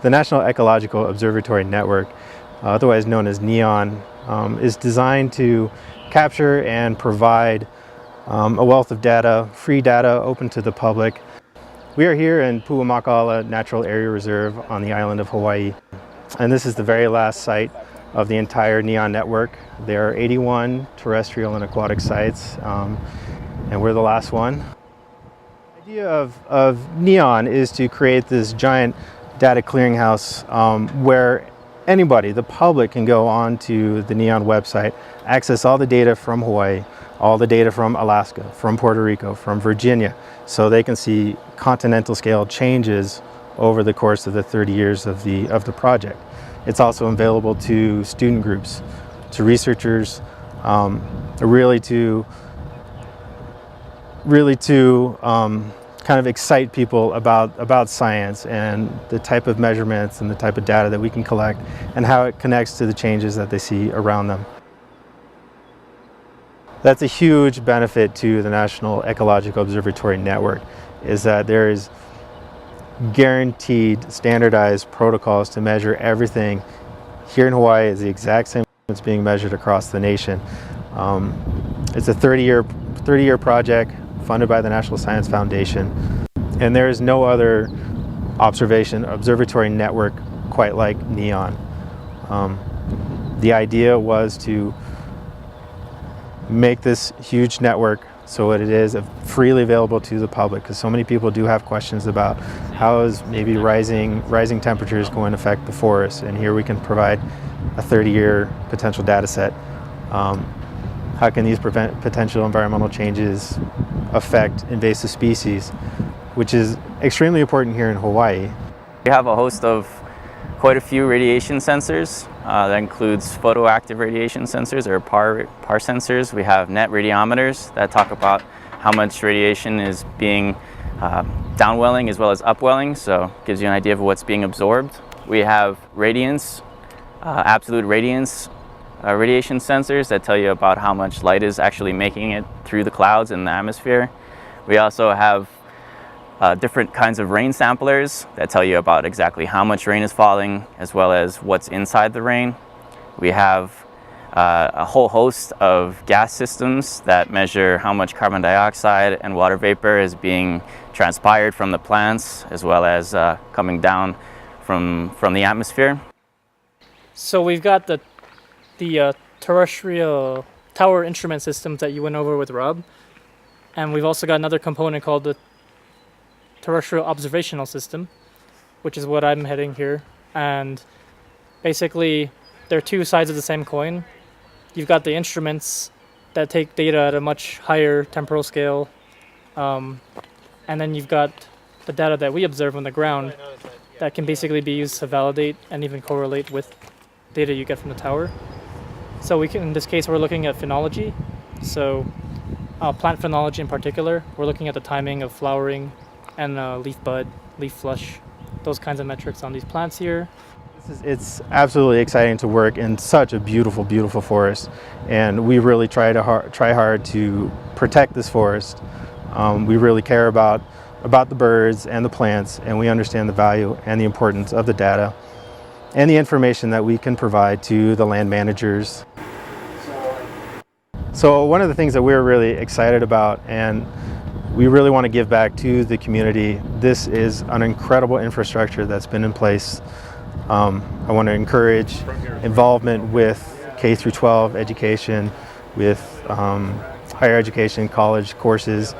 The National Ecological Observatory Network, otherwise known as NEON, is designed to capture and provide a wealth of data, free data open to the public. We are here in Pu'umakala Natural Area Reserve on the island of Hawaii, and this is the very last site of the entire NEON network. There are 81 terrestrial and aquatic sites, and we're the last one. The idea of NEON is to create this giant data clearinghouse where anybody, the public, can go on to the NEON website, access all the data from Hawaii, all the data from Alaska, from Puerto Rico, from Virginia, so they can see continental scale changes over the course of the 30 years of the project. It's also available to student groups, to researchers, really to kind of excite people about science and the type of measurements and the type of data that we can collect and how it connects to the changes that they see around them. That's a huge benefit to the National Ecological Observatory Network, is that there is guaranteed standardized protocols to measure everything. Here in Hawaii is the exact same that's being measured across the nation. It's a 30-year project funded by the National Science Foundation, and there is no other observatory network quite like NEON. The idea was to make this huge network so that it is freely available to the public, because so many people do have questions about how is maybe rising temperatures going to affect the forest, and here we can provide a 30-year potential data set. How can these potential environmental changes affect invasive species, which is extremely important here in Hawaii. We have a host of quite a few radiation sensors. That includes photoactive radiation sensors, or PAR sensors. We have net radiometers that talk about how much radiation is being downwelling as well as upwelling, so it gives you an idea of what's being absorbed. We have radiance, absolute radiance radiation sensors that tell you about how much light is actually making it through the clouds in the atmosphere. We also have different kinds of rain samplers that tell you about exactly how much rain is falling as well as what's inside the rain. We have a whole host of gas systems that measure how much carbon dioxide and water vapor is being transpired from the plants as well as coming down from the atmosphere. So we've got the terrestrial tower instrument systems that you went over with Rob, and we've also got another component called the terrestrial observational system, which is what I'm heading here. And basically they're two sides of the same coin. You've got the instruments that take data at a much higher temporal scale, and then you've got the data that we observe on the ground that can basically be used to validate and even correlate with data you get from the tower. So in this case, we're looking at phenology. So plant phenology in particular, we're looking at the timing of flowering and leaf bud, leaf flush, those kinds of metrics on these plants here. It's absolutely exciting to work in such a beautiful, beautiful forest, and we really try hard to protect this forest. We really care about the birds and the plants, and we understand the value and the importance of the data and the information that we can provide to the land managers. So one of the things that we're really excited about, and we really want to give back to the community, this is an incredible infrastructure that's been in place. I want to encourage involvement with K-12 education, with higher education, college courses.